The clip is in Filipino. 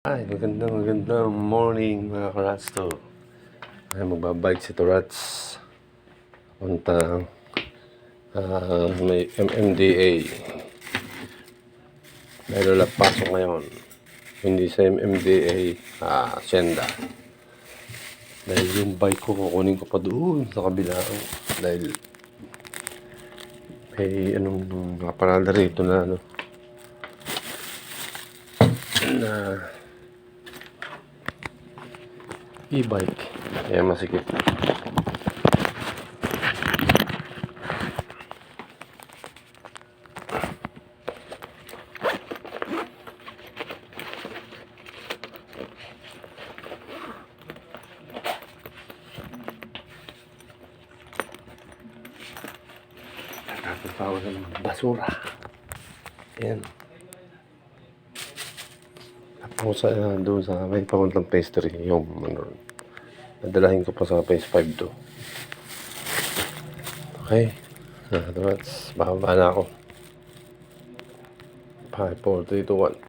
Ay, magandang morning mga karasto. Ay, magbabike si Torats. Punta may MMDA. Dahil wala pasok ngayon. Hindi sa MMDA, Hacienda. Dahil yung bike ko, kukunin ko pa doon sa kabila. Dahil may nakaparada rito na na e-bike. Kaya masikip. Tapos pa ako ng basura. Ayan. Tapos doon sa may pakuntang pastry, yung nadalahin ko pa sa phase 5 to. Okay. That's bababa na ako. 5, 4, 3, 2, 1.